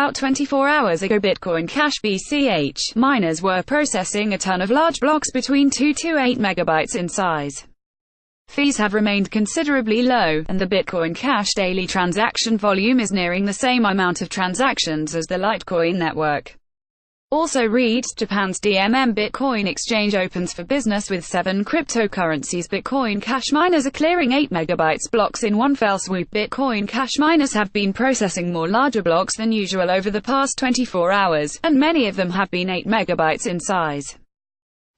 about 24 hours ago, Bitcoin Cash (BCH) miners were processing a ton of large blocks between 2 to 8 megabytes in size. Fees have remained considerably low, and the Bitcoin Cash daily transaction volume is nearing the same amount of transactions as the Litecoin network. Also reads, Japan's DMM Bitcoin exchange opens for business with 7 cryptocurrencies. Bitcoin Cash miners are clearing 8 megabytes blocks in one fell swoop. Bitcoin Cash miners have been processing more larger blocks than usual over the past 24 hours, and many of them have been 8 megabytes in size.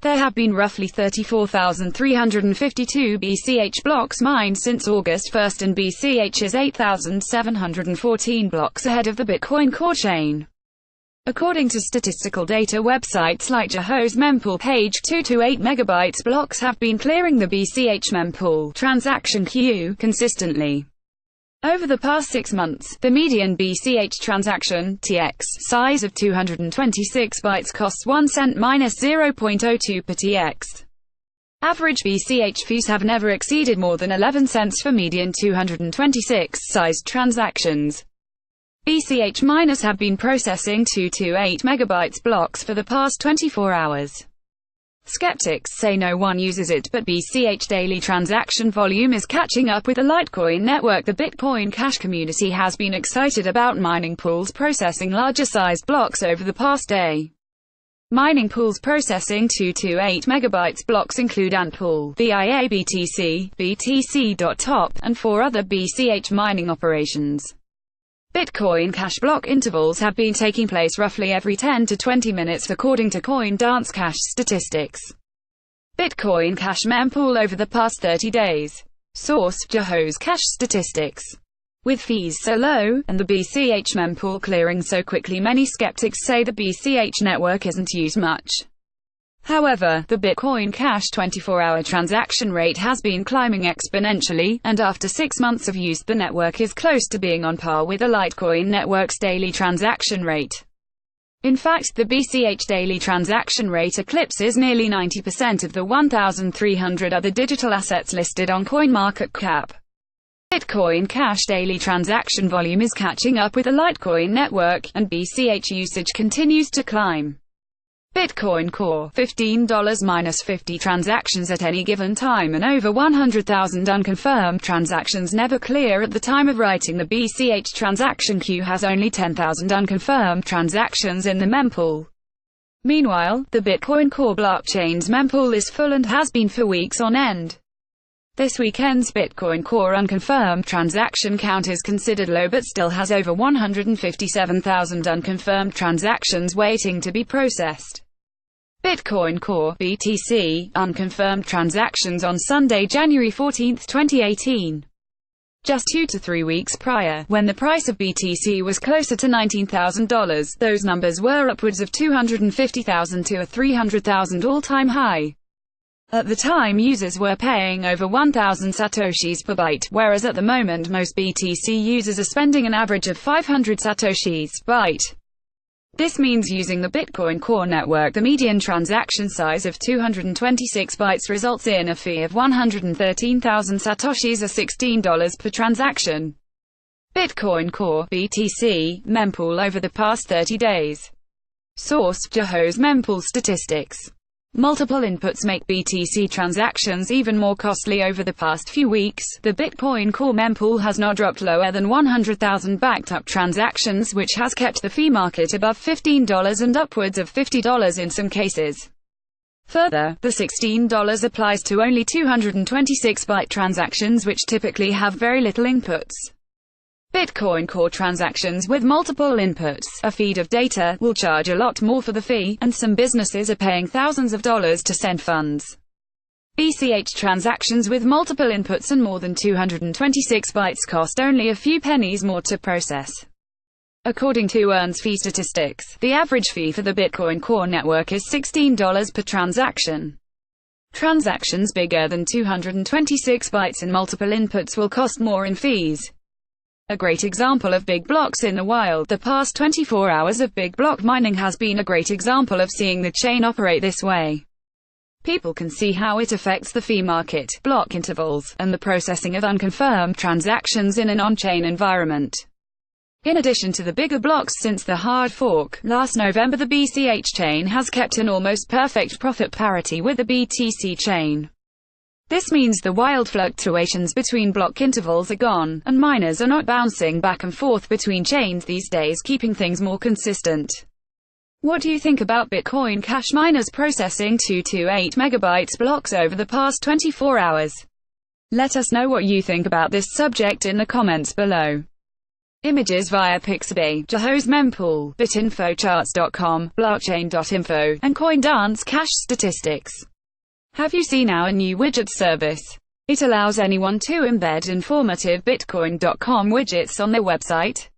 There have been roughly 34,352 BCH blocks mined since August 1, and BCH is 8,714 blocks ahead of the Bitcoin Core chain. According to statistical data websites like Yahoo's mempool page, 2 to 8 megabytes blocks have been clearing the BCH mempool transaction queue consistently. Over the past 6 months, the median BCH transaction (TX) size of 226 bytes costs 1 cent minus 0.02 per TX. Average BCH fees have never exceeded more than 11 cents for median 226 sized transactions. BCH miners have been processing 2 to 8 megabytes blocks for the past 24 hours. Skeptics say no one uses it, but BCH daily transaction volume is catching up with the Litecoin network. The Bitcoin Cash community has been excited about mining pools processing larger sized blocks over the past day. Mining pools processing 2 to 8 megabytes blocks include Antpool, BIA BTC, BTC.top, and 4 other BCH mining operations. Bitcoin Cash block intervals have been taking place roughly every 10 to 20 minutes according to CoinDance Cash statistics. Bitcoin Cash mempool over the past 30 days. Source: Yahoo's Cash statistics. With fees so low, and the BCH mempool clearing so quickly, many skeptics say the BCH network isn't used much. However, the Bitcoin Cash 24-hour transaction rate has been climbing exponentially, and after 6 months of use the network is close to being on par with the Litecoin network's daily transaction rate. In fact, the BCH daily transaction rate eclipses nearly 90% of the 1,300 other digital assets listed on CoinMarketCap. Bitcoin Cash daily transaction volume is catching up with the Litecoin network, and BCH usage continues to climb. Bitcoin Core, $15-50 transactions at any given time and over 100,000 unconfirmed transactions never clear at the time of writing. The BCH transaction queue has only 10,000 unconfirmed transactions in the mempool. Meanwhile, the Bitcoin Core blockchain's mempool is full and has been for weeks on end. This weekend's Bitcoin Core unconfirmed transaction count is considered low but still has over 157,000 unconfirmed transactions waiting to be processed. Bitcoin Core (BTC) unconfirmed transactions on Sunday, January 14, 2018. Just 2 to 3 weeks prior, when the price of BTC was closer to $19,000, those numbers were upwards of 250,000 to a 300,000 all-time high. At the time, users were paying over 1,000 satoshis per byte, whereas at the moment most BTC users are spending an average of 500 satoshis per byte. This means using the Bitcoin Core network, the median transaction size of 226 bytes results in a fee of 113,000 satoshis or $16 per transaction. Bitcoin Core (BTC) mempool over the past 30 days. Source: Yahoo's mempool statistics. Multiple inputs make BTC transactions even more costly. Over the past few weeks, the Bitcoin Core mempool has not dropped lower than 100,000 backed-up transactions, which has kept the fee market above $15 and upwards of $50 in some cases. Further, the $16 applies to only 226-byte transactions, which typically have very little inputs. Bitcoin Core transactions with multiple inputs, a feed of data, will charge a lot more for the fee, and some businesses are paying thousands of dollars to send funds. BCH transactions with multiple inputs and more than 226 bytes cost only a few pennies more to process. According to Earn's fee statistics, the average fee for the Bitcoin Core network is $16 per transaction. Transactions bigger than 226 bytes and multiple inputs will cost more in fees. A great example of big blocks in the wild. The past 24 hours of big block mining has been a great example of seeing the chain operate this way. People can see how it affects the fee market, block intervals, and the processing of unconfirmed transactions in an on-chain environment. In addition to the bigger blocks since the hard fork last November, the BCH chain has kept an almost perfect profit parity with the BTC chain. This means the wild fluctuations between block intervals are gone, and miners are not bouncing back and forth between chains these days, keeping things more consistent. What do you think about Bitcoin Cash miners processing 228 megabytes blocks over the past 24 hours? Let us know what you think about this subject in the comments below. Images via Pixabay, Jahos mempool, bitinfocharts.com, blockchain.info, and CoinDance Cash statistics. Have you seen our new widget service? It allows anyone to embed informative Bitcoin.com widgets on their website.